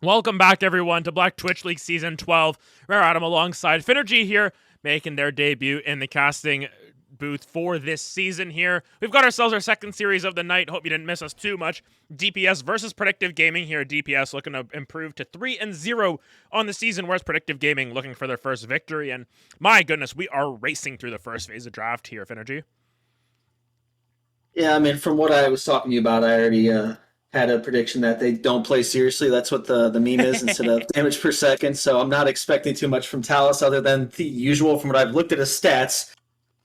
Welcome back, everyone, to Black Twitch League Season 12. RareAdam alongside Finergy here, making their debut in the casting booth for this season here. We've got ourselves our second series of the night. Hope you didn't miss us too much. DPS versus Predictive Gaming here. DPS looking to improve to 3-0 on the season, whereas Predictive Gaming looking for their first victory. And my goodness, we are racing through the first phase of draft here, Finergy. Yeah, I mean, from what I was talking to you about, I already had a prediction that they don't play seriously. That's what the meme is instead of damage per second. So I'm not expecting too much from Talus other than the usual from what I've looked at his stats.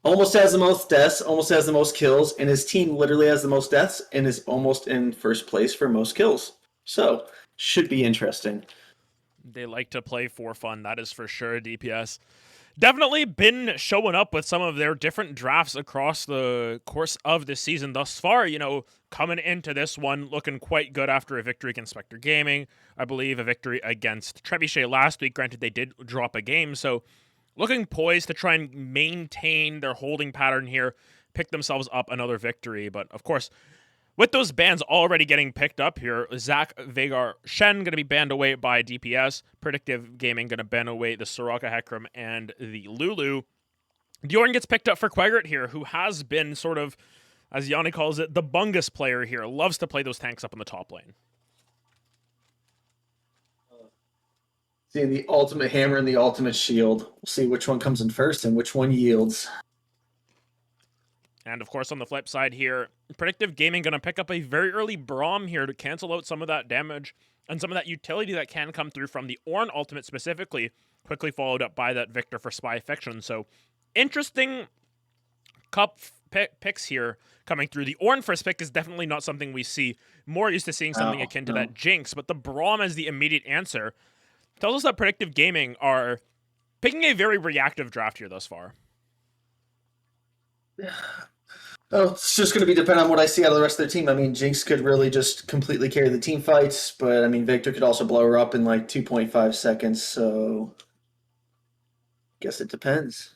Almost has the most deaths, almost has the most kills, and his team literally has the most deaths and is almost in first place for most kills. So, should be interesting. They like to play for fun, that is for sure, DPS. Definitely been showing up with some of their different drafts across the course of this season thus far. You know, coming into this one looking quite good after a victory against Spectre Gaming. I believe a victory against Trebuchet last week. Granted, they did drop a game, so looking poised to try and maintain their holding pattern here, pick themselves up another victory. But of course, with those bans already getting picked up here, Zach, Vagar, Shen going to be banned away by DPS. Predictive Gaming going to ban away the Soraka Hecarim and the Lulu. Diorn gets picked up for Quaggart here, who has been sort of, as Yanni calls it, the bungus player here. Loves to play those tanks up in the top lane. Seeing the ultimate hammer and the ultimate shield. We'll see which one comes in first and which one yields. And of course, on the flip side here, Predictive Gaming going to pick up a very early Braum here to cancel out some of that damage and some of that utility that can come through from the Ornn ultimate specifically, quickly followed up by that Victor for Spy Fiction. So, interesting cup picks here coming through. The Ornn first pick is definitely not something we see. More used to seeing something akin to that Jinx, but the Braum as the immediate answer tells us that Predictive Gaming are picking a very reactive draft here thus far. Oh, it's just going to be dependent on what I see out of the rest of their team. I mean, Jinx could really just completely carry the team fights, but I mean, Victor could also blow her up in like 2.5 seconds, so I guess it depends.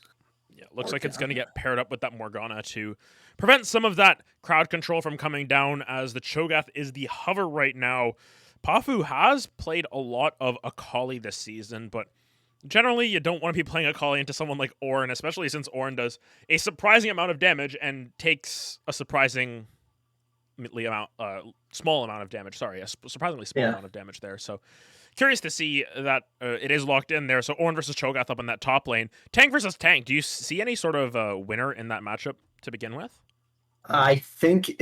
Yeah, looks like it's going to get paired up with that Morgana to prevent some of that crowd control from coming down, as the Cho'Gath is the hover right now. Pafu has played a lot of Akali this season, but generally, you don't want to be playing Akali into someone like Ornn, especially since Ornn does a surprising amount of damage and takes a surprisingly small amount of damage. Sorry, a surprisingly small amount of damage there. So, curious to see that it is locked in there. So, Ornn versus Cho'Gath up in that top lane. Tank versus Tank. Do you see any sort of winner in that matchup to begin with? I think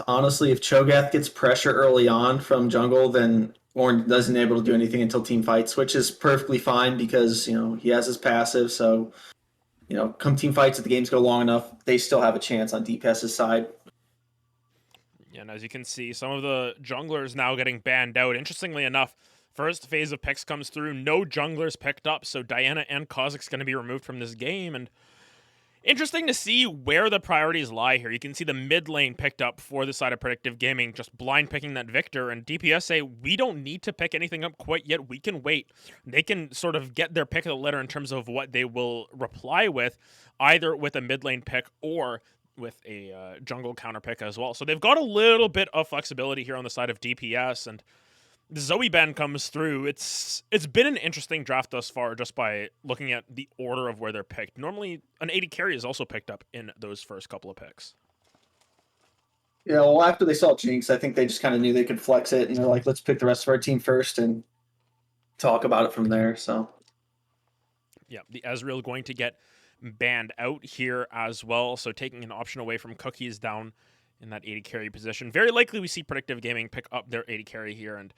honestly, if Cho'Gath gets pressure early on from jungle, then Ornn doesn't able to do anything until team fights, which is perfectly fine because, he has his passive. So, come team fights, if the games go long enough, they still have a chance on DPS's side. Yeah, and as you can see, some of the junglers now getting banned out. Interestingly enough, first phase of picks comes through, no junglers picked up, so Diana and Kha'Zix's going to be removed from this game, and interesting to see where the priorities lie here. You can see the mid lane picked up for the side of Predictive Gaming, just blind picking that Victor, and DPS say, we don't need to pick anything up quite yet, we can wait. They can sort of get their pick of the litter in terms of what they will reply with, either with a mid lane pick or with a jungle counter pick as well. So they've got a little bit of flexibility here on the side of DPS, and the Zoe ban comes through. It's been an interesting draft thus far just by looking at the order of where they're picked. Normally, an 80 carry is also picked up in those first couple of picks. Yeah, well, after they saw Jinx, I think they just kind of knew they could flex it, and they're like, let's pick the rest of our team first and talk about it from there. So, yeah, the Ezreal going to get banned out here as well, so taking an option away from Cookies down in that 80 carry position. Very likely we see Predictive Gaming pick up their 80 carry here, and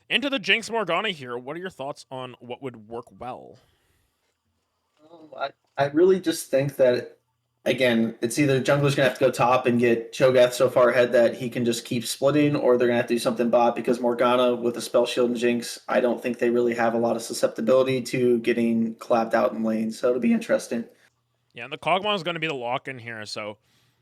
into the Jinx Morgana here. What are your thoughts on what would work well? I really just think that, again, it's either jungler's going to have to go top and get Cho'Gath so far ahead that he can just keep splitting, or they're going to have to do something bot, because Morgana with a spell shield and Jinx, I don't think they really have a lot of susceptibility to getting clapped out in lane, so it'll be interesting. Yeah, and the Kog'Maw is going to be the lock-in here, so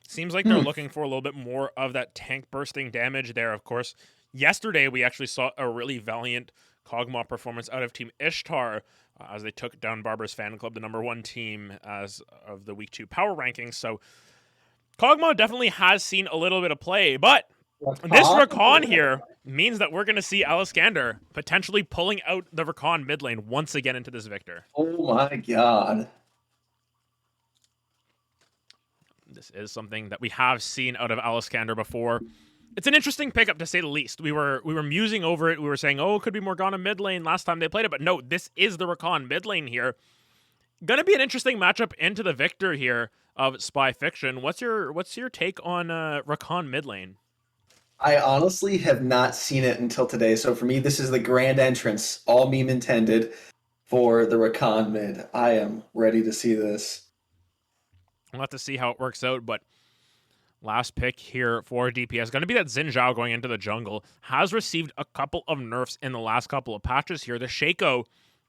seems like they're looking for a little bit more of that tank bursting damage there. Of course, yesterday we actually saw a really valiant Kog'Maw performance out of Team Ishtar as they took down Barber's Fan Club, the #1 team as of the Week 2 power rankings. So Kog'Maw definitely has seen a little bit of play, but This Rakan? Rakan here means that we're going to see Aliskander potentially pulling out the Rakan mid lane once again into this Victor. Oh my god. This is something that we have seen out of Aliskander before. It's an interesting pickup to say the least. We were musing over it. We were saying, oh, it could be Morgana mid lane last time they played it, but no, this is the Rakan mid lane here. Gonna be an interesting matchup into the Victor here of Spy Fiction. What's your take on Rakan mid lane? I honestly have not seen it until today, so for me, this is the grand entrance, all meme intended, for the Rakan mid. I am ready to see this. We'll have to see how it works out, but last pick here for DPS. Going to be that Xin Zhao going into the jungle. Has received a couple of nerfs in the last couple of patches here. The Shaco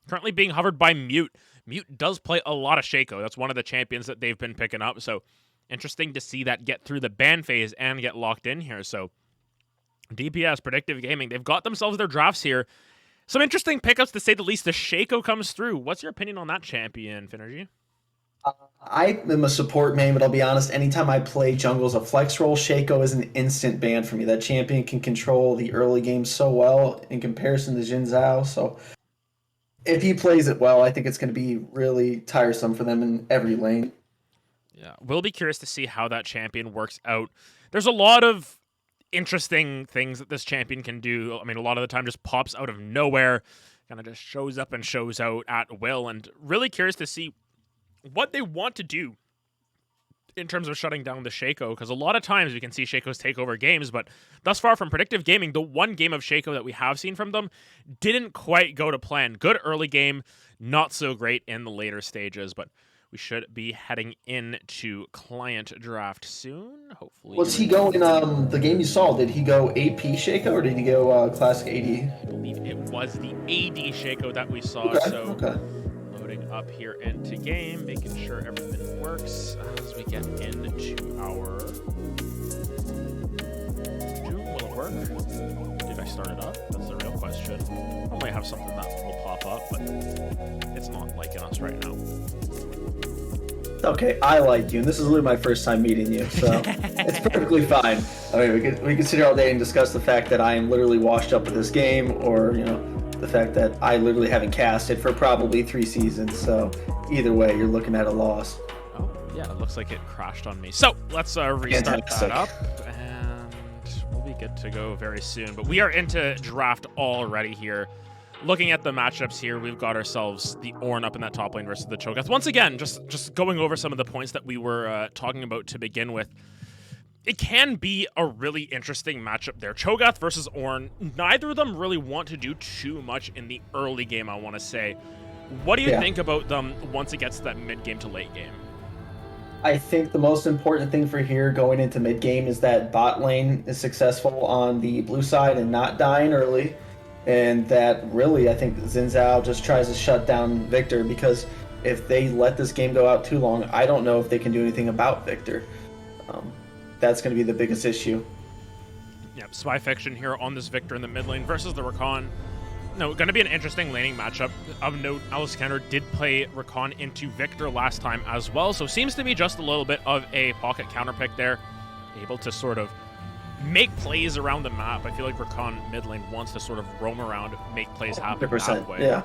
currently being hovered by Mute. Mute does play a lot of Shaco. That's one of the champions that they've been picking up. So interesting to see that get through the ban phase and get locked in here. So DPS, Predictive Gaming, they've got themselves their drafts here. Some interesting pickups to say the least. The Shaco comes through. What's your opinion on that champion, Finergy? I am a support main, but I'll be honest, anytime I play jungle as a flex role, Shaco is an instant ban for me. That champion can control the early game so well in comparison to Xin Zhao. So if he plays it well, I think it's going to be really tiresome for them in every lane. Yeah, we'll be curious to see how that champion works out. There's a lot of interesting things that this champion can do. I mean, a lot of the time just pops out of nowhere, kind of just shows up and shows out at will, and really curious to see what they want to do in terms of shutting down the Shaco, because a lot of times we can see Shacos take over games, but thus far from Predictive Gaming, the one game of Shaco that we have seen from them didn't quite go to plan. Good early game, not so great in the later stages, but we should be heading into client draft soon, hopefully. Was he going, the game you saw, did he go AP Shaco or did he go classic AD? I believe it was the AD Shaco that we saw, Okay. Loading up here into game, making sure everything works as we get into our Will it work? Did I start it up? That's the real question. I might have something that will pop up, but it's not liking us right now. Okay, I like you, and this is literally my first time meeting you, so it's perfectly fine. I mean, we could sit here all day and discuss the fact that I am literally washed up with this game, or, you know, the fact that I literally haven't casted for probably 3 seasons, so either way, you're looking at a loss. Oh, yeah, it looks like it crashed on me. So, let's restart that up, and we'll be good to go very soon. But we are into draft already here. Looking at the matchups here, we've got ourselves the Ornn up in that top lane versus the Cho'Gath. Once again, just going over some of the points that we were talking about to begin with. It can be a really interesting matchup there. Cho'Gath versus Ornn. Neither of them really want to do too much in the early game, I want to say. What do you think about them once it gets to that mid-game to late game? I think the most important thing for here going into mid-game is that bot lane is successful on the blue side and not dying early. And that really, I think Xin Zhao just tries to shut down Victor, because if they let this game go out too long, I don't know if they can do anything about Victor. That's going to be the biggest issue. Yep, Spy Fiction here on this Victor in the mid lane versus the Rakan. No, going to be an interesting laning matchup. Of note, Aliskander did play Rakan into Victor last time as well, so seems to be just a little bit of a pocket counter pick there. Able to sort of make plays around the map. I feel like Rakan mid lane wants to sort of roam around, make plays happen that way. Yeah.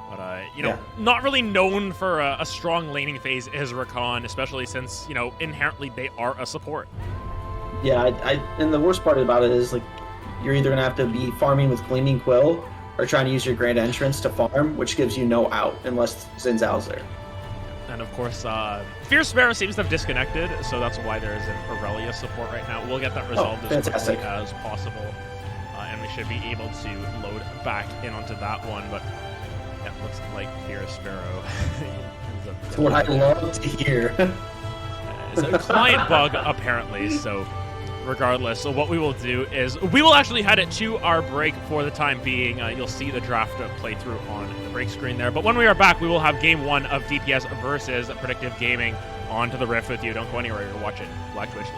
But, you know, not really known for a strong laning phase is Rakan, especially since, you know, inherently they are a support. Yeah, and the worst part about it is, like, you're either going to have to be farming with Gleaming Quill or trying to use your Grand Entrance to farm, which gives you no out unless Xin Zhao's there. And, of course, Fierce Sparrow seems to have disconnected, so that's why there is an Aurelia support right now. We'll get that resolved as quickly as possible, and we should be able to load back in onto that one, but... yeah, looks like Fierce Sparrow. That's what I love to hear. It's a client bug, apparently, so regardless. So what we will do is we will actually head it to our break for the time being. You'll see the draft play through on the break screen there. But when we are back, we will have Game 1 of DPS versus Predictive Gaming onto the Rift with you. Don't go anywhere. You're watching Black Twitch League.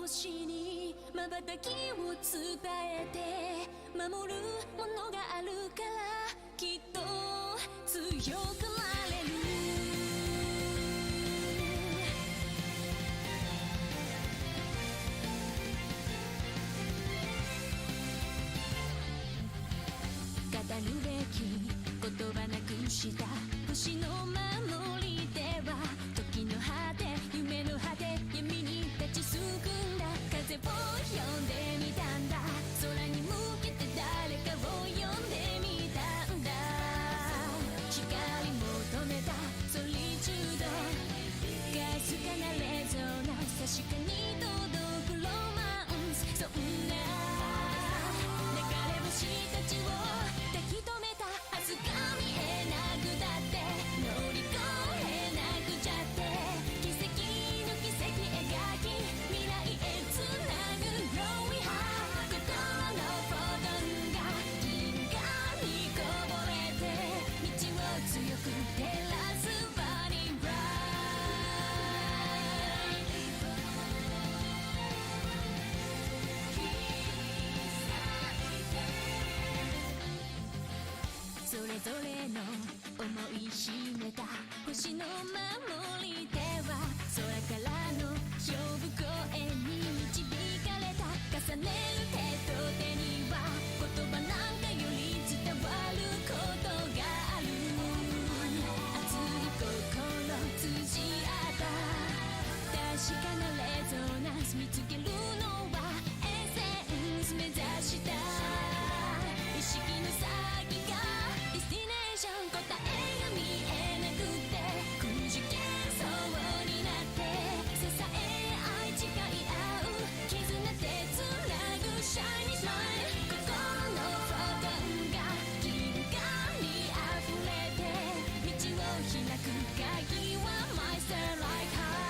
星に瞬きを伝えて守るものがあるからきっと強くなれる語るべき言葉なくした星の守り手は時の果て夢の果て闇に立ちすくんだ風を呼んでみたんだ空に向けて誰かを呼んでみたんだ光求めたソリチュードかすかなレゾナンス確かに届くロマンスそんな流れ星たちを抱き留めた明日が見えなくだって乗り越えなくちゃって奇跡の奇跡描き未来へつなぐ Growing High 心のフォトンが銀河にこぼれて道を強く照らす Burning Bright それぞれの思い秘めた星の守り手は空からの勝負声に導かれた重ねる手と手には言葉なんかより伝わることがある熱い心通じ合った確かなレゾナンス見つけるのはエッセンス目指した意識の先がディスティネーション答えが見えなくてくじけそうになって支え合い誓い合う絆でつなぐシャイニースマイル心のフォトンが銀河に溢れて道を開く鍵は My Starlight Heart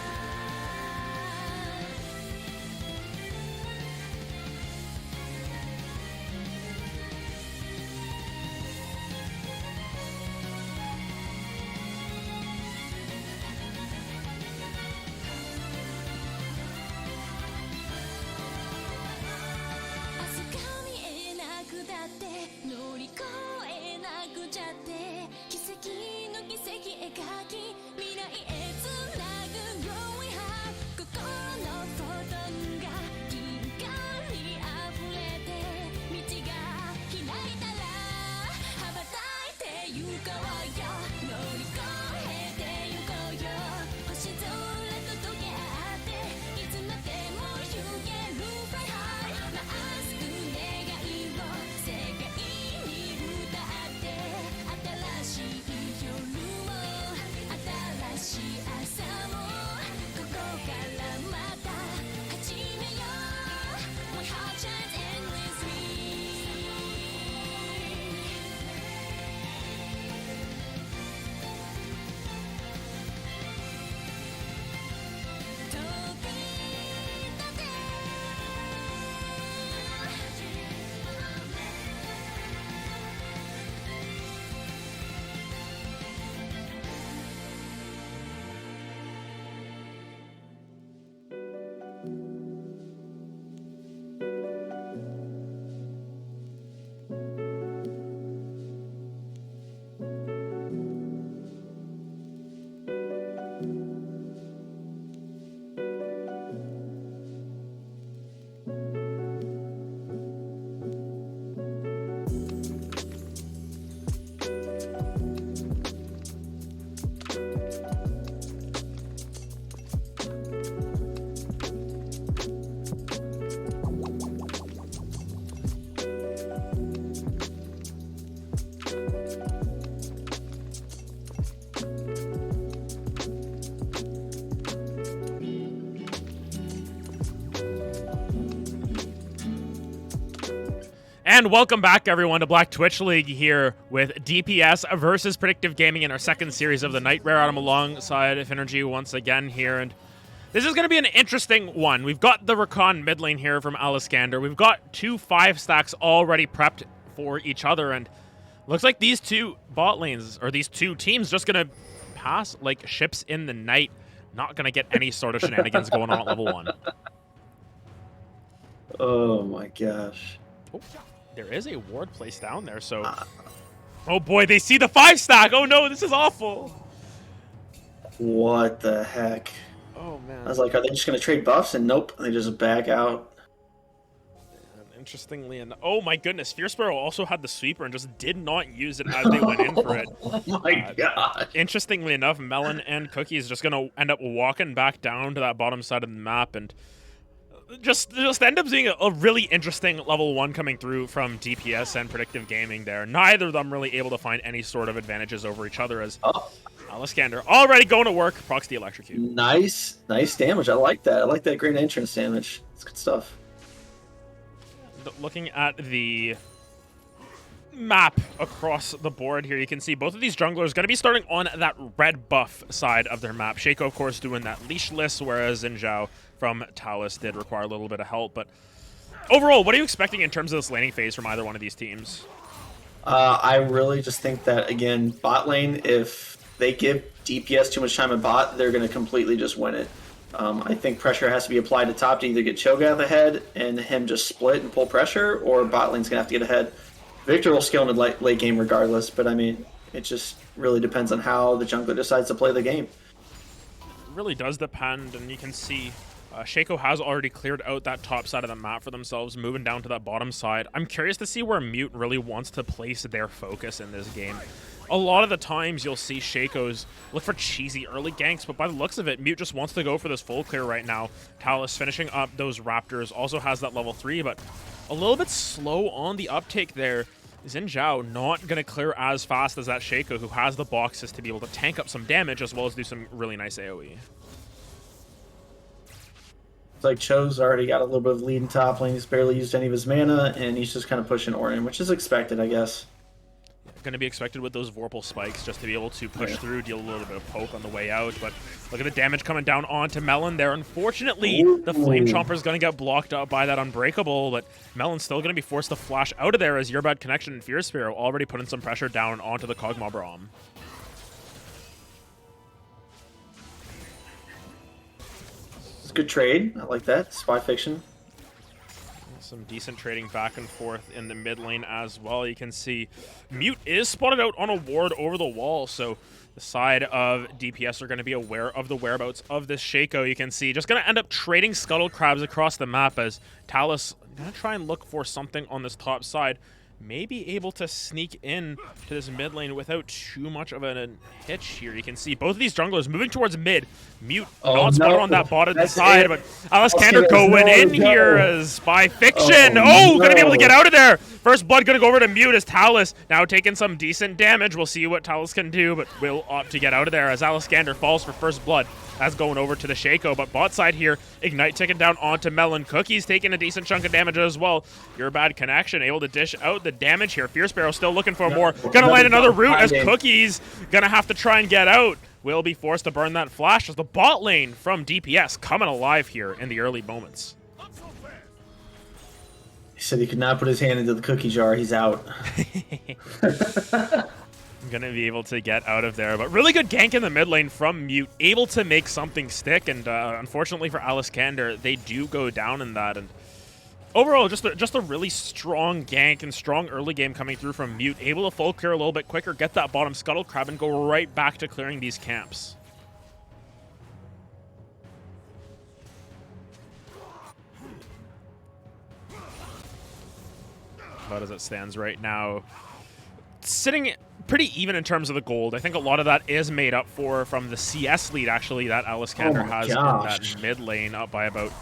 明日が見えなくだって乗り越えなくちゃって奇跡の奇跡描き未来へつなぐ Growing High 心のフォトンが銀河に溢れて道が開いたら羽ばたいて行こうよ乗り越えて行こうよ星空と溶け合っていつまでも行ける Fly High まっすぐ願いを世界に歌って新しい夜も新しい朝もここからまた始めよう My heart shines endlessly 飛び立てAnd welcome back, everyone, to Black Twitch League here with DPS versus Predictive Gaming in our second series of the night. RareAdam alongside Finergy once again here, and this is going to be an interesting one. We've got the Rakan mid lane here from Aliskander. We've got 2 5-stacks already prepped for each other, and looks like these 2 bot lanes, or these 2 teams, just going to pass like ships in the night. Not going to get any sort of shenanigans going on at level 1. Oh my gosh. Oh, there is a ward placed down there, so... Uh, Oh boy, they see the 5-stack! Oh no, this is awful! what the heck? Oh I man. was like, are they just gonna trade buffs? And nope, they just back out. And interestingly enough... Oh my goodness, Fierce Sparrow also had the sweeper and just did not use it as they went in for it. Oh my gosh. Interestingly enough, Melon and Cookie is just gonna end up walking back down to that bottom side of the map and just end up seeing a really interesting level 1 coming through from DPS and Predictive Gaming there. Neither of them really able to find any sort of advantages over each other as Aliskander already going to work, procs the electrocute. Nice damage. I like that. I like that great entrance damage. It's good stuff. Looking at the map across the board here, you can see both of these junglers going to be starting on that red buff side of their map. Shaco, of course, doing that leashless, whereas Xin from Talus did require a little bit of help. But overall, what are you expecting in terms of this laning phase from either one of these teams? I really just think that, again, bot lane, if they give DPS too much time in bot, they're going to completely just win it. I think pressure has to be applied to top to either get Cho'Gath out of the head and him just split and pull pressure, or bot lane's going to have to get ahead. Victor will skill in the late game regardless, but I mean, it just really depends on how the jungler decides to play the game. It really does depend, and you can see Shaco has already cleared out that top side of the map for themselves, moving down to that bottom side. I'm curious to see where Mute really wants to place their focus in this game. A lot of the times you'll see Shaco's look for cheesy early ganks, but by the looks of it, Mute just wants to go for this full clear right now. Talus finishing up those Raptors, also has that level 3, but a little bit slow on the uptake there. Xin Zhao not going to clear as fast as that Shaco, who has the boxes to be able to tank up some damage as well as do some really nice AoE. It's like Cho's already got a little bit of lead in top lane. He's barely used any of his mana, and he's just kind of pushing Orion, which is expected, I guess. Going to be expected with those Vorpal spikes just to be able to push through, deal a little bit of poke on the way out. But look at the damage coming down onto Melon there. Unfortunately, the Flame Chomper is going to get blocked up by that Unbreakable, but Melon's still going to be forced to flash out of there as Your Bad Connection and Fierce Sparrow already putting some pressure down onto the Kog'Maw Braum. It's a good trade. I like that. Spy Fiction. Some decent trading back and forth in the mid lane as well. You can see Mute is spotted out on a ward over the wall, so the side of DPS are going to be aware of the whereabouts of this Shaco. You can see just going to end up trading Scuttle Crabs across the map as Talus going to try and look for something on this top side. May be able to sneak in to this mid lane without too much of a hitch here. You can see both of these junglers moving towards mid. Mute not spotted on that bottom side, but Aliskander going in here as Spy Fiction. Gonna be able to get out of there. First blood gonna go over to Mute as Talus now taking some decent damage. We'll see what Talus can do, but will opt to get out of there as Aliskander falls for first blood. As going over to the Shaco, but bot side here, Ignite taking down onto Melon. Cookie's taking a decent chunk of damage as well. Your Bad Connection able to dish out the damage here. Fierce Sparrow still looking for more. Gonna land another root as Cookie's gonna have to try and get out. Will be forced to burn that flash as the bot lane from DPS coming alive here in the early moments. He said he could not put his hand into the cookie jar. He's out. Gonna be able to get out of there, but really good gank in the mid lane from Mute, able to make something stick, and unfortunately for Aliskander, they do go down in that. And overall, just a really strong gank and strong early game coming through from Mute, able to full clear a little bit quicker, get that bottom Scuttle Crab, and go right back to clearing these camps. About as it stands right now, sitting pretty even in terms of the gold. I think a lot of that is made up for from the CS lead, actually, that Aliskander has in that mid lane, up by about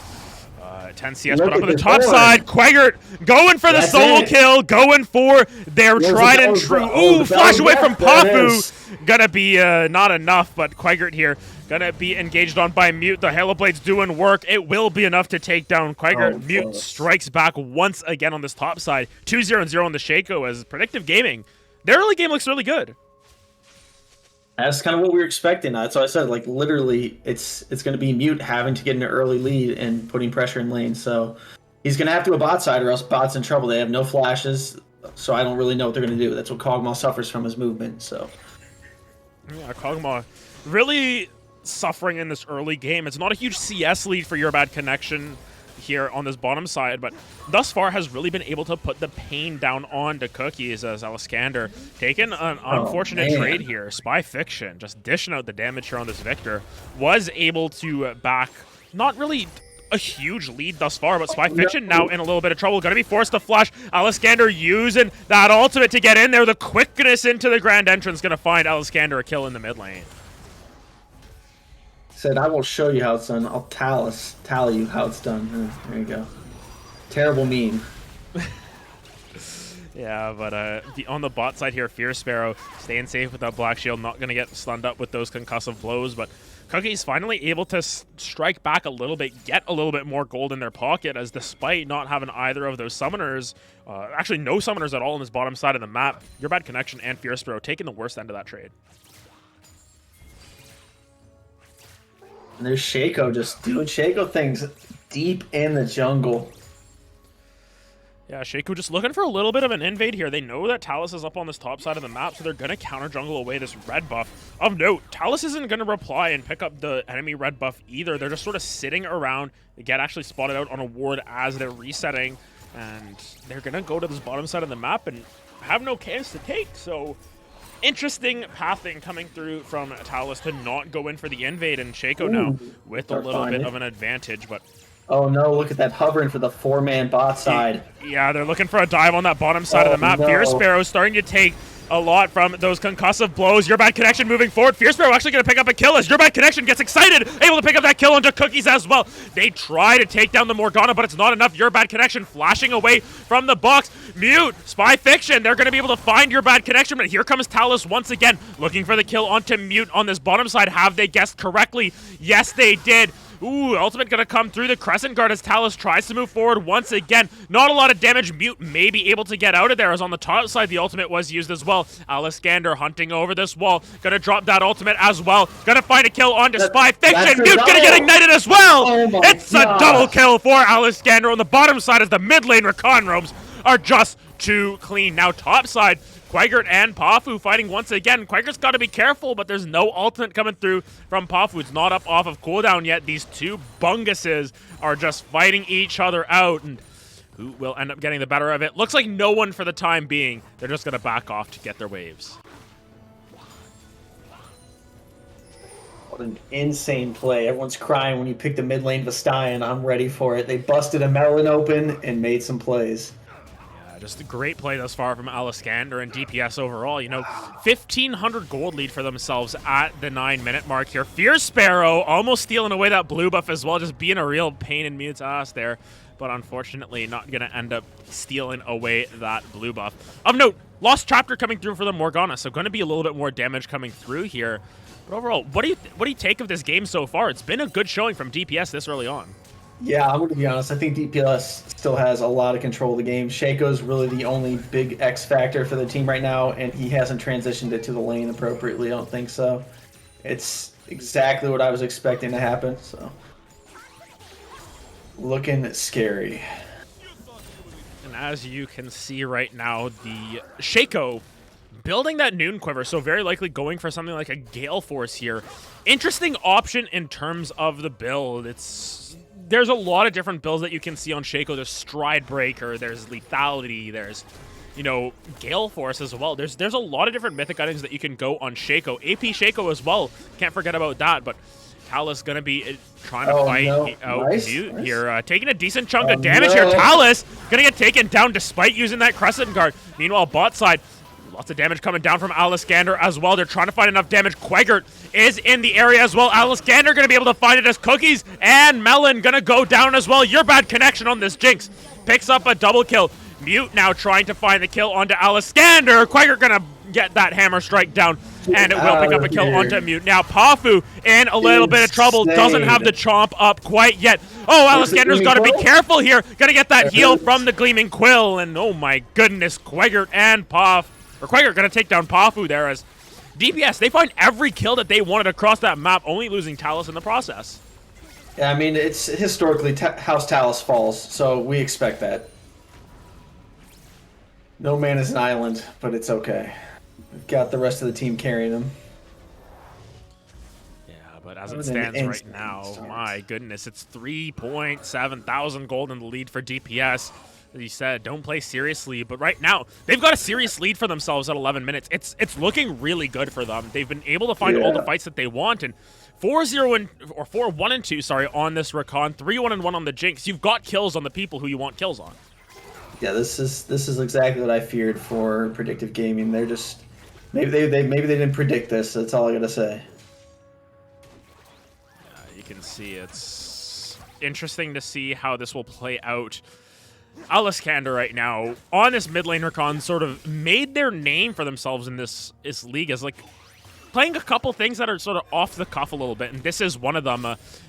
10 CS. But up on the top side, Quaggart going for the solo kill, going for their tried and true. Ooh, flash away from Papu. Gonna be not enough, but Quaggart here gonna be engaged on by Mute. The Halo Blade's doing work. It will be enough to take down Quaggart. Mute strikes back once again on this top side. 2-0-0 on the Shaco as Predictive Gaming. Their early game looks really good. That's kind of what we were expecting. That's what I said. Like, literally, it's going to be Mute having to get an early lead and putting pressure in lane. So he's going to have to go bot side or else bot's in trouble. They have no flashes, so I don't really know what they're going to do. That's what Kog'Maw suffers from, his movement. So yeah, Kog'Maw really suffering in this early game. It's not a huge CS lead for Your Bad Connection here on this bottom side, but thus far has really been able to put the pain down onto Cookies as Aliskander taking an unfortunate trade here. Spy Fiction just dishing out the damage here on this Victor. Was able to back not really a huge lead thus far, but Spy Fiction now in a little bit of trouble. Gonna be forced to flash. Aliskander using that ultimate to get in there. The quickness into the grand entrance gonna find Aliskander a kill in the mid lane. Said, I will show you how it's done. I'll tell you how it's done. There you go. Terrible meme. Yeah, but on the bot side here, Fierce Sparrow staying safe with that Black Shield, not going to get stunned up with those concussive blows, but Cookies finally able to strike back a little bit, get a little bit more gold in their pocket, as despite not having either of those summoners, actually no summoners at all on this bottom side of the map, Your Bad Connection and Fierce Sparrow taking the worst end of that trade. And there's Shaco just doing Shaco things deep in the jungle. Yeah, Shaco just looking for a little bit of an invade here. They know that Talus is up on this top side of the map, so they're going to counter jungle away this red buff. Of note, Talus isn't going to reply and pick up the enemy red buff either. They're just sort of sitting around. They get actually spotted out on a ward as they're resetting, and they're going to go to this bottom side of the map and have no camps to take. So interesting pathing coming through from Talus to not go in for the invade, and Shaco now with a little bit of an advantage, but oh no, look at that hovering for the 4-man bot side. Yeah, they're looking for a dive on that bottom side of the map. No. Fierce Sparrow starting to take a lot from those concussive blows. Your Bad Connection moving forward. Fierce Sparrow actually going to pick up a kill as Your Bad Connection gets excited, able to pick up that kill onto Cookies as well. They try to take down the Morgana, but it's not enough. Your Bad Connection flashing away from the box. Mute, Spy Fiction, they're going to be able to find Your Bad Connection, but here comes Talus once again, looking for the kill onto Mute on this bottom side. Have they guessed correctly? Yes, they did. Ooh, ultimate gonna come through the Crescent Guard as Talus tries to move forward once again. Not a lot of damage. Mute may be able to get out of there, as on the top side the ultimate was used as well. Aliskander hunting over this wall. Gonna drop that ultimate as well. Gonna find a kill onto Spy Fiction. Mute gonna get ignited as well. It's a double kill for Aliskander on the bottom side as the mid lane Rakan roams are just too clean. Now top side, Quaggart and Pafu fighting once again. Quaggart's got to be careful, but there's no ultimate coming through from Pafu. It's not up off of cooldown yet. These two bunguses are just fighting each other out, and who will end up getting the better of it? Looks like no one for the time being. They're just going to back off to get their waves. What an insane play. Everyone's crying when you pick the mid lane Vestayan. I'm ready for it. They busted a melon open and made some plays. Just a great play thus far from Aliskander and DPS overall. You know, 1,500 gold lead for themselves at the 9-minute mark here. Fierce Sparrow almost stealing away that blue buff as well, just being a real pain in Mute's ass there. But unfortunately, not going to end up stealing away that blue buff. Of note, Lost Chapter coming through for the Morgana, so going to be a little bit more damage coming through here. But overall, what do you take of this game so far? It's been a good showing from DPS this early on. Yeah, I'm going to be honest. I think DPS still has a lot of control of the game. Shaco's really the only big X factor for the team right now, and he hasn't transitioned it to the lane appropriately. I don't think so. It's exactly what I was expecting to happen, so looking scary. And as you can see right now, the Shaco building that Noon Quiver, so very likely going for something like a Gale Force here. Interesting option in terms of the build. There's a lot of different builds that you can see on Shaco. There's Stride Breaker, there's Lethality, there's, you know, Gale Force as well. There's a lot of different mythic items that you can go on Shaco. AP Shaco as well. Can't forget about that, but Talus gonna be trying to fight out Mute here. Taking a decent chunk of damage here. Talus gonna get taken down despite using that Crescent Guard. Meanwhile, bot side, lots of damage coming down from Aliskander as well. They're trying to find enough damage. Quaggart is in the area as well. Aliskander going to be able to find it as Cookies and Melon going to go down as well. Your Bad Connection on this Jinx picks up a double kill. Mute now trying to find the kill onto Aliskander. Quaggart going to get that hammer strike down, and it will pick up a kill onto Mute. Now Pafu in a little bit of trouble. Doesn't have the chomp up quite yet. Oh, Aliskander's got to be careful here. Got to get that heal from the Gleaming Quill, and oh my goodness, Quaggart and Quaggart going to take down Pafu there as DPS, they find every kill that they wanted across that map, only losing Talus in the process. Yeah, I mean, it's historically House Talus falls, so we expect that. No man is an island, but it's okay. We've got the rest of the team carrying them. Yeah, But as That it was an stands right insane now, start. my goodness, it's 3.7 thousand gold in the lead for DPS. As you said, don't play seriously, but right now, they've got a serious lead for themselves at 11 minutes. It's looking really good for them. They've been able to find all the fights that they want, and 4-1-2, sorry, on this Recon, 3-1-1 on the Jinx. You've got kills on the people who you want kills on. Yeah, this is exactly what I feared for Predictive Gaming. They're just maybe they didn't predict this. That's all I gotta say. You can see it's interesting to see how this will play out. Aliskander right now on this mid lane Recon sort of made their name for themselves in this league as like playing a couple things that are sort of off the cuff a little bit, and this is one of them.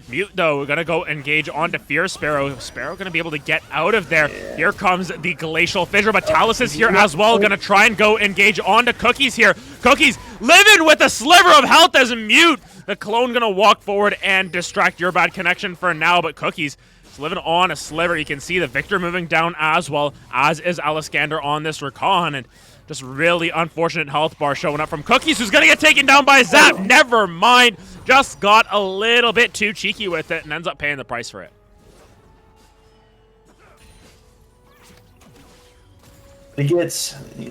Mute, though, gonna go engage onto Fear Sparrow. Sparrow gonna be able to get out of there. Yeah. Here comes the Glacial Fissure, but Talus is here as well. Gonna try and go engage onto Cookies here. Cookies living with a sliver of health as Mute. The clone gonna walk forward and distract your bad connection for now, but Cookies is living on a sliver. You can see the Victor moving down as well, as is Aliskander on this Recon, and just really unfortunate health bar showing up from Cookies, who's going to get taken down by Zap. Never mind. Just got a little bit too cheeky with it and ends up paying the price for it. He's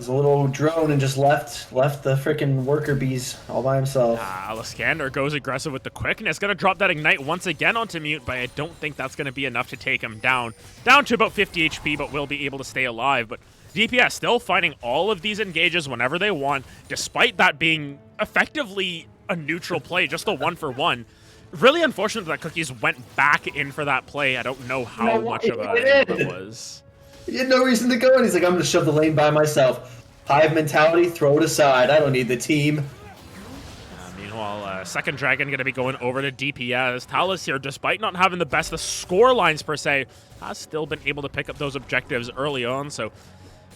a little drone and just left the freaking worker bees all by himself. Aliskander goes aggressive with the quickness. Going to drop that Ignite once again onto Mute, but I don't think that's going to be enough to take him down. Down to about 50 HP, but will be able to stay alive. But DPS still finding all of these engages whenever they want, despite that being effectively a neutral play, just a 1-for-1. Really unfortunate that Cookies went back in for that play. I don't know how much of a it was. He had no reason to go in. He's like, I'm going to shove the lane by myself. Hive mentality, throw it aside. I don't need the team. Meanwhile, second Dragon going to be going over to DPS. Talus here, despite not having the best of score lines per se, has still been able to pick up those objectives early on. So,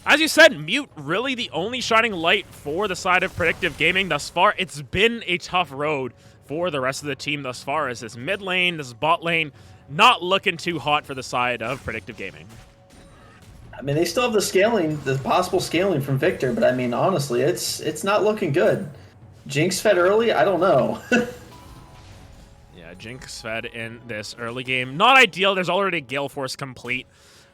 as you said, Mute really the only shining light for the side of Predictive Gaming thus far. It's been a tough road for the rest of the team thus far, as this mid lane, this bot lane, not looking too hot for the side of Predictive Gaming. I mean, they still have the scaling, the possible scaling from Victor, but I mean, honestly, it's not looking good. Jinx fed early? I don't know. Yeah, Jinx fed in this early game. Not ideal. There's already Gale Force complete.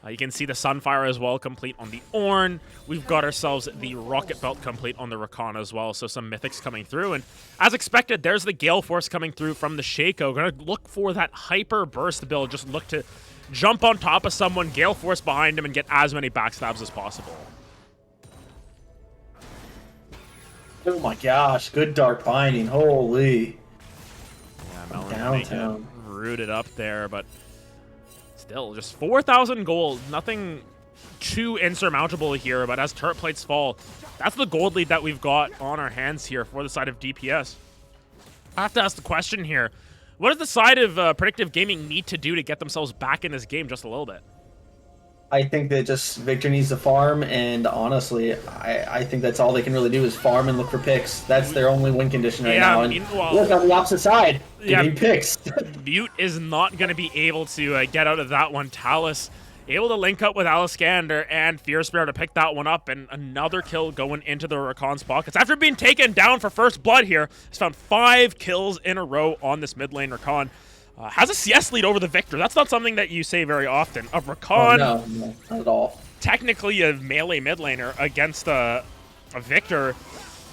You can see the Sunfire as well complete on the Ornn. We've got ourselves the Rocket Belt complete on the Rakana as well, so some Mythics coming through. And as expected, there's the Gale Force coming through from the Shaco. Gonna look for that Hyper Burst build. Just look to jump on top of someone, Gale Force behind him, and get as many backstabs as possible. Oh my gosh, good Dark Binding, holy. Yeah, Melon Downtown. Rooted up there, but still, just 4,000 gold. Nothing too insurmountable here, but as turret plates fall, that's the gold lead that we've got on our hands here for the side of DPS. I have to ask the question here. What does the side of Predictive Gaming need to do to get themselves back in this game just a little bit? I think that just Victor needs to farm, and honestly, I think that's all they can really do is farm and look for picks. That's their only win condition right now. And look on the opposite side, getting picks. Mute is not going to be able to get out of that one. Talus able to link up with Aliskander and Fierce Bear to pick that one up, and another kill going into the Rakan's pockets. After being taken down for first blood here, he's found 5 kills in a row on this mid lane Rakan. Has a CS lead over the Victor. That's not something that you say very often. Of Rakan, no, not at all. Technically a melee mid laner against a Victor.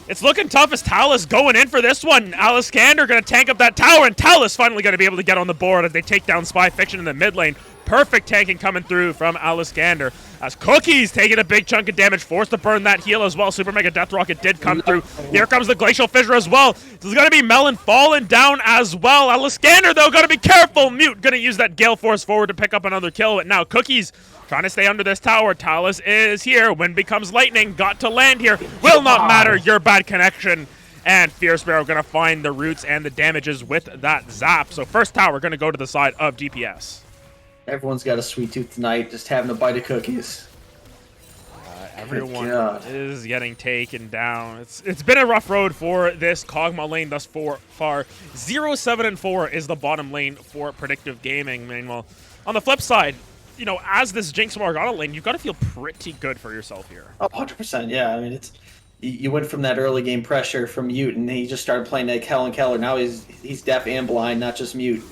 It's looking tough as Talus going in for this one. Aliskander going to tank up that tower, and Talus finally going to be able to get on the board as they take down Spy Fiction in the mid lane. Perfect tanking coming through from Aliskander as Cookies taking a big chunk of damage, forced to burn that heal as well. Super Mega Death Rocket did come through. Here comes the Glacial Fissure as well. This is going to be Melon falling down as well. Aliskander, though, got to be careful. Mute going to use that Gale Force forward to pick up another kill. But now Cookies trying to stay under this tower. Talus is here. Wind becomes lightning. Got to land here. Will not matter. Your bad connection. And Fierce Sparrow going to find the roots and the damages with that zap. So first tower going to go to the side of DPS. Everyone's got a sweet tooth tonight, just having a bite of cookies. Everyone is getting taken down. It's been a rough road for this Kog'Maw lane thus far. 0-7-4 is the bottom lane for Predictive Gaming. Meanwhile, on the flip side, you know, as this Jinx Morgana lane, you've got to feel pretty good for yourself here. Oh, 100%, yeah. I mean, you went from that early game pressure from mute, and he just started playing like Helen Keller. Now he's deaf and blind, not just mute.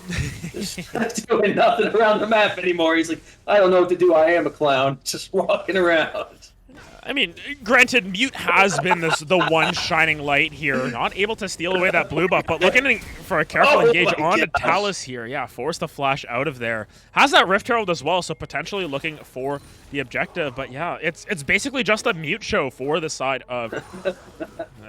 Just not doing nothing around the map anymore. He's like, I don't know what to do. I am a clown, just walking around. I mean, granted, Mute has been the one shining light here, not able to steal away that blue buff, but looking for a careful engage onto Talus here. Yeah, force the flash out of there. Has that Rift Herald as well, so potentially looking for the objective. But yeah, it's basically just a Mute show for the side of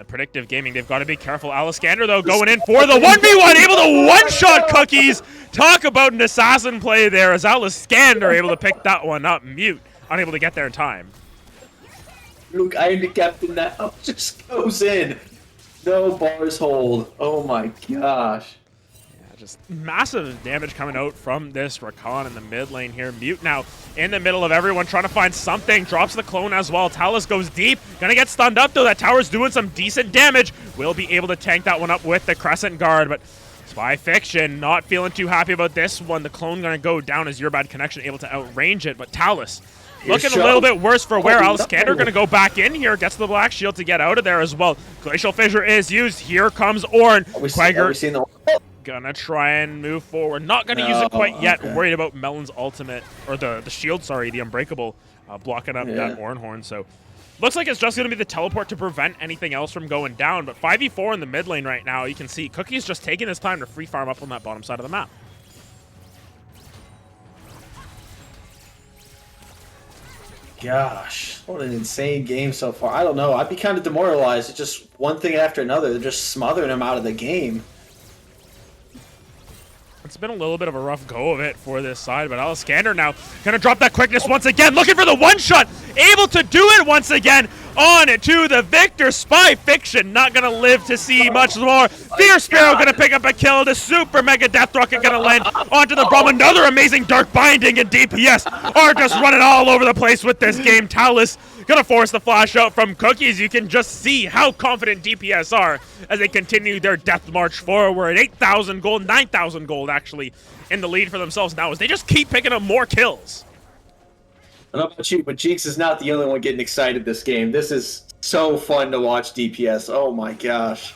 Predictive Gaming. They've got to be careful. Aliskander, though, going in for the 1v1, able to one-shot Cookies. Talk about an assassin play there as Aliskander able to pick that one up. Mute unable to get there in time. Luke, I am the captain now. Just goes in. No bars hold. Oh my gosh. Yeah, just massive damage coming out from this Rakan in the mid lane here. Mute now in the middle of everyone trying to find something. Drops the clone as well. Talus goes deep. Gonna get stunned up though. That tower's doing some decent damage. Will be able to tank that one up with the Crescent Guard, but Spy Fiction not feeling too happy about this one. The clone gonna go down as Your Bad Connection able to outrange it, but Talus looking a little bit worse for wear. Aliskander going to go back in here. Gets the Black Shield to get out of there as well. Glacial Fissure is used. Here comes Ornn. Quagger gonna try and move forward. Not going to use it quite yet. Worried about Melon's ultimate. Or the shield, sorry. The Unbreakable blocking up that Ornn Horn. So looks like it's just going to be the teleport to prevent anything else from going down. But 5v4 in the mid lane right now. You can see Cookie's just taking his time to free farm up on that bottom side of the map. Gosh, what an insane game so far. I don't know. I'd be kind of demoralized. It's just one thing after another. They're just smothering him out of the game. It's been a little bit of a rough go of it for this side, but Aliskander now going to drop that quickness once again. Looking for the one-shot. Able to do it once again. On to the victor. Spy Fiction not going to live to see much more. Fierce Sparrow going to pick up a kill. The Super Mega Death Rocket going to land onto the Braum. Another amazing Dark Binding, and DPS are just running all over the place with this game. Talus going to force the flash out from Cookies. You can just see how confident DPS are as they continue their death march forward. 8,000 gold, 9,000 gold actually in the lead for themselves now as they just keep picking up more kills. I don't know about you, but Jinx is not the only one getting excited this game. This is so fun to watch DPS. Oh my gosh.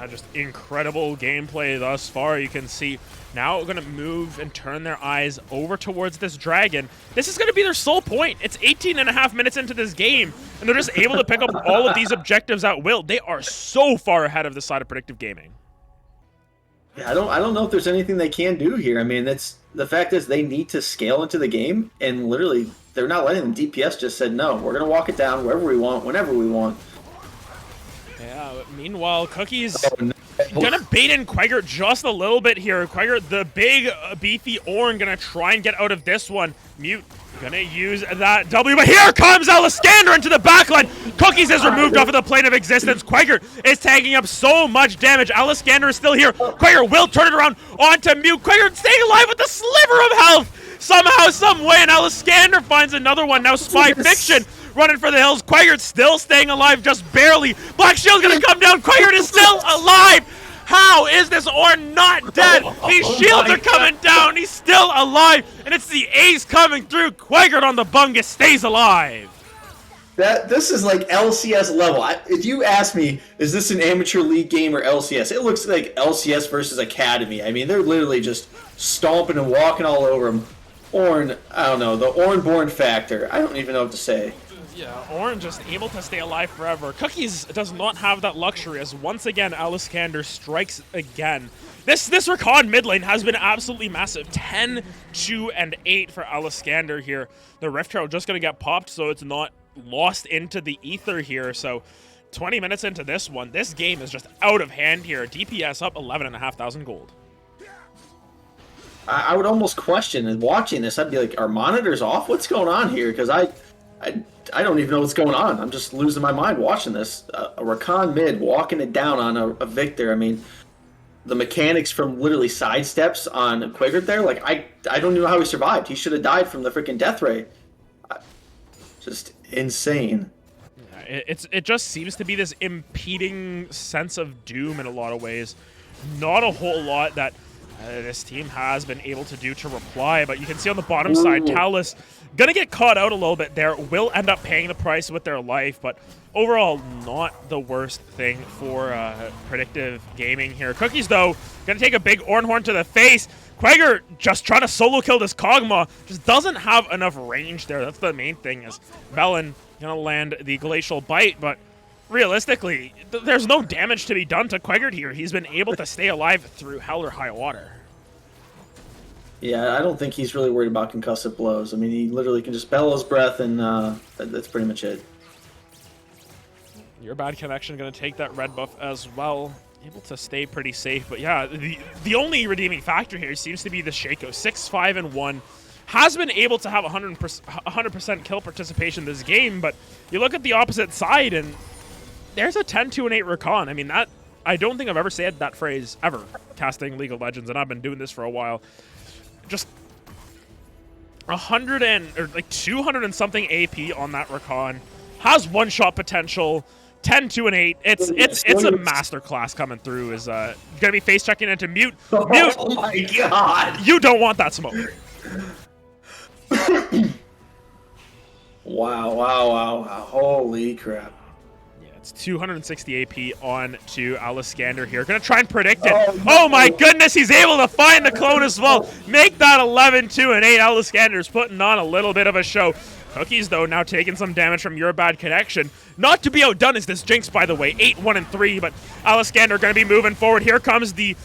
Just incredible gameplay thus far. You can see now going to move and turn their eyes over towards this dragon. This is going to be their sole point. It's 18.5 minutes into this game, and they're just able to pick up all of these objectives at will. They are so far ahead of the side of Predictive Gaming. Yeah, I don't know if there's anything they can do here. I mean, the fact is they need to scale into the game, and literally they're not letting them. DPS just said, no, we're going to walk it down wherever we want, whenever we want. Yeah, but meanwhile, Cookie's gonna bait in Quagger just a little bit here. Quagger, the big, beefy Ornn, gonna try and get out of this one. Mute gonna use that W, but here comes Aliskander into the backline. Cookies is removed off of the plane of existence. Quagger is taking up so much damage. Aliskander is still here. Quagger will turn it around onto Mute. Quagger staying alive with a sliver of health. Somehow, some way, and Aliskander finds another one. Now Spy Fiction running for the hills. Quagger still staying alive, just barely. Black Shield's gonna come down. Quagger is still alive. How is this Ornn not dead? These shields are coming down. He's still alive, and it's the ace coming through. Quagger on the bungus stays alive. This is like LCS level. If you ask me, is this an amateur league game or LCS? It looks like LCS versus Academy. I mean, they're literally just stomping and walking all over him. Ornn, I don't know, the Ornn-born factor. I don't even know what to say. Yeah, Ornn just able to stay alive forever. Cookies does not have that luxury as once again Aliskander strikes again. This Rakan mid lane has been absolutely massive. 10, 2, and 8 for Aliskander here. The Rift Herald just going to get popped so it's not lost into the ether here. So 20 minutes into this one, this game is just out of hand here. DPS up 11,500 gold. I would almost question, and watching this, I'd be like, are monitors off? What's going on here? Because I don't even know what's going on. I'm just losing my mind watching this. A Rakan mid walking it down on a Victor. I mean, the mechanics from literally sidesteps on Quagger there, like, I don't even know how he survived. He should have died from the freaking death ray. Just insane. Yeah, it just seems to be this impeding sense of doom in a lot of ways. Not a whole lot that this team has been able to do to reply, but you can see on the bottom side, Talus gonna get caught out a little bit there, will end up paying the price with their life, but overall not the worst thing for Predictive Gaming here. Cookies, though, gonna take a big Ornhorn to the face. Quagger just trying to solo kill this Kog'Maw, just doesn't have enough range there. That's the main thing, is Melon gonna land the Glacial Bite, but realistically, there's no damage to be done to Quagger here. He's been able to stay alive through hell or high water. Yeah, I don't think he's really worried about concussive blows. I mean, he literally can just bellow his breath, and that's pretty much it. Your bad connection going to take that red buff as well. Able to stay pretty safe, but yeah, the only redeeming factor here seems to be the Shaco. 6-5-1. Has been able to have 100% kill participation this game, but you look at the opposite side, and there's a 10-2-8 Rakan. I mean, that I don't think I've ever said that phrase ever casting League of Legends, and I've been doing this for a while. Just 200 and something AP on that Rakan. Has one-shot potential. 10-2-8. It's a masterclass coming through. Is gonna be face checking into Mute. Mute. Oh my god! You don't want that smoke. Wow! Holy crap! Yeah, it's 260 AP on to Aliskander here. Gonna try and predict it. Oh my goodness, he's able to find the clone as well. Make that 11-2-8. Aliskander's putting on a little bit of a show. Cookies, though, now taking some damage from your bad connection. Not to be outdone is this Jinx, by the way. 8-1-3, but Aliskander going to be moving forward. Here comes the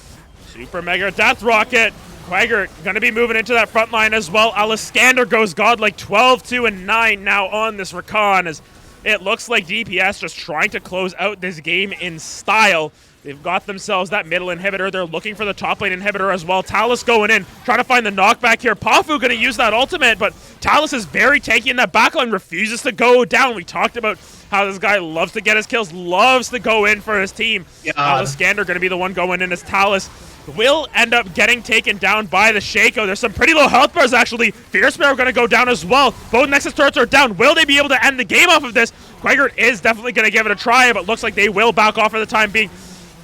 Super Mega Death Rocket. Quagger going to be moving into that front line as well. Aliskander goes godlike 12-2-9 now on this Rakan, as it looks like DPS just trying to close out this game in style. They've got themselves that middle inhibitor. They're looking for the top lane inhibitor as well. Talus going in, trying to find the knockback here. Pafu going to use that ultimate, but Talus is very tanky in that backline, refuses to go down. We talked about how this guy loves to get his kills, loves to go in for his team. Aliskander going to be the one going in as Talus will end up getting taken down by the Shaco. There's some pretty low health bars, actually. Fierce Sparrow going to go down as well. Both Nexus turrets are down. Will they be able to end the game off of this? Quagger is definitely going to give it a try, but looks like they will back off for the time being.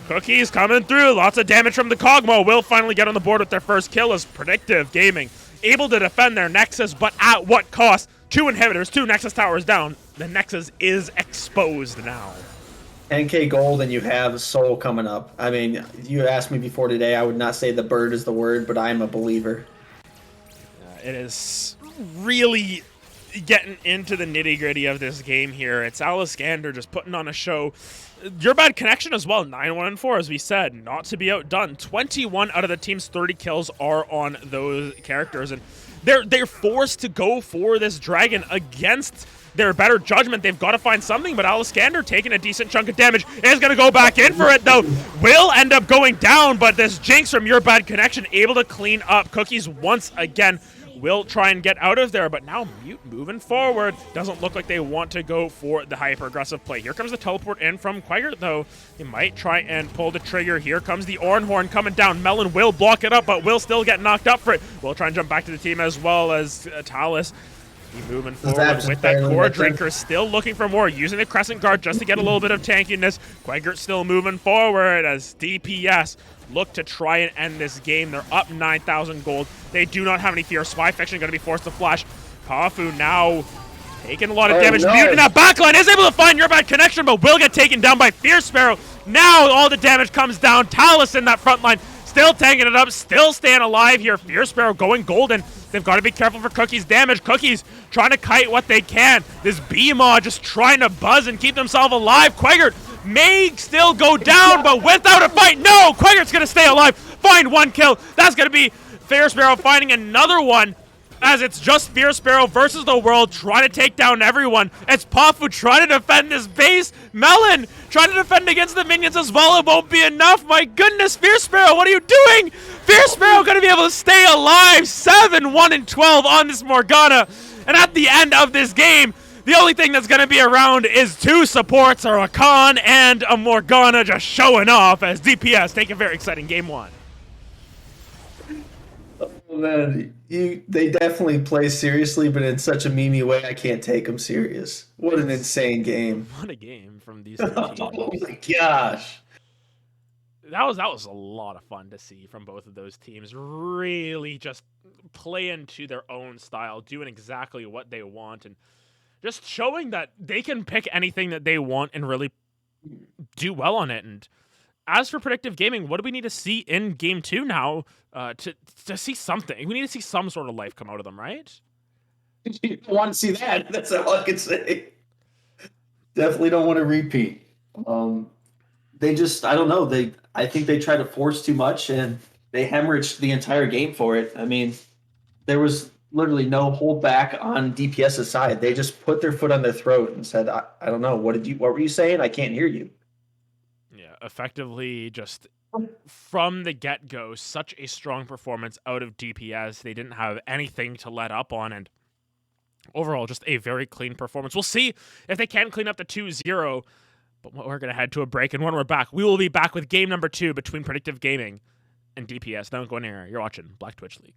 Cookies coming through. Lots of damage from the Kog'Maw. Will finally get on the board with their first kill as Predictive Gaming able to defend their Nexus, but at what cost? 2 inhibitors, 2 Nexus towers down. The Nexus is exposed now. 10k gold and you have Soul coming up. I mean, you asked me before today, I would not say the bird is the word, but I am a believer. It is really getting into the nitty-gritty of this game here. It's Aliskander just putting on a show. Your bad connection as well, 9-1-4, as we said, not to be outdone. 21 out of the team's 30 kills are on those characters, and they're forced to go for this dragon against their better judgment. They've got to find something, but Aliskander taking a decent chunk of damage is going to go back in for it, though. Will end up going down, but this Jinx from Your Bad Connection able to clean up Cookies once again. Will try and get out of there, but now Mute moving forward. Doesn't look like they want to go for the hyper-aggressive play. Here comes the teleport in from Quagger, though. He might try and pull the trigger. Here comes the Ornhorn coming down. Melon will block it up, but will still get knocked up for it. Will try and jump back to the team as well as Talus. He moving forward with that core drinker, still looking for more, using the Crescent Guard just to get a little bit of tankiness. Quagger still moving forward as DPS look to try and end this game. They're up 9,000 gold. They do not have any fear. Spy Fiction going to be forced to flash. Pafu now taking a lot of damage. No. Mute in that backline is able to find Your Bad Connection, but will get taken down by Fierce Sparrow. Now all the damage comes down. Talus in that front line, still tanking it up, still staying alive here. Fierce Sparrow going golden. They've got to be careful for Cookies' damage. Cookies trying to kite what they can. This B-Maw just trying to buzz and keep themselves alive. Quagger may still go down, but without a fight, no! Quagger's going to stay alive. Find one kill. That's going to be Fierce Sparrow finding another one, as it's just Fierce Sparrow versus the world, trying to take down everyone. It's Pafu trying to defend this base. Melon trying to defend against the minions as well. It won't be enough. My goodness, Fierce Sparrow, what are you doing? Fierce Sparrow going to be able to stay alive. 7-1-12 on this Morgana. And at the end of this game, the only thing that's going to be around is 2 supports, a Rakan and a Morgana, just showing off as DPS take a very exciting game 1. Oh man, they definitely play seriously, but in such a memey way, I can't take them serious. What an insane game. What a game from these two teams. Oh my gosh. that was a lot of fun to see from both of those teams. Really just play into their own style, doing exactly what they want, and just showing that they can pick anything that they want and really do well on it. And as for Predictive Gaming, what do we need to see in Game 2 now to see something? We need to see some sort of life come out of them, right? You don't want to see that. That's all I can say. Definitely don't want to repeat. They just, I don't know. I think they try to force too much, and they hemorrhaged the entire game for it. I mean, there was literally no holdback on DPS's side. They just put their foot on their throat and said, I don't know. What were you saying? I can't hear you. Yeah, effectively just from the get-go, such a strong performance out of DPS. They didn't have anything to let up on, and overall, just a very clean performance. We'll see if they can clean up the 2-0, but we're going to head to a break, and when we're back, we will be back with game number 2 between Predictive Gaming and DPS. Don't go anywhere. You're watching Black Twitch League.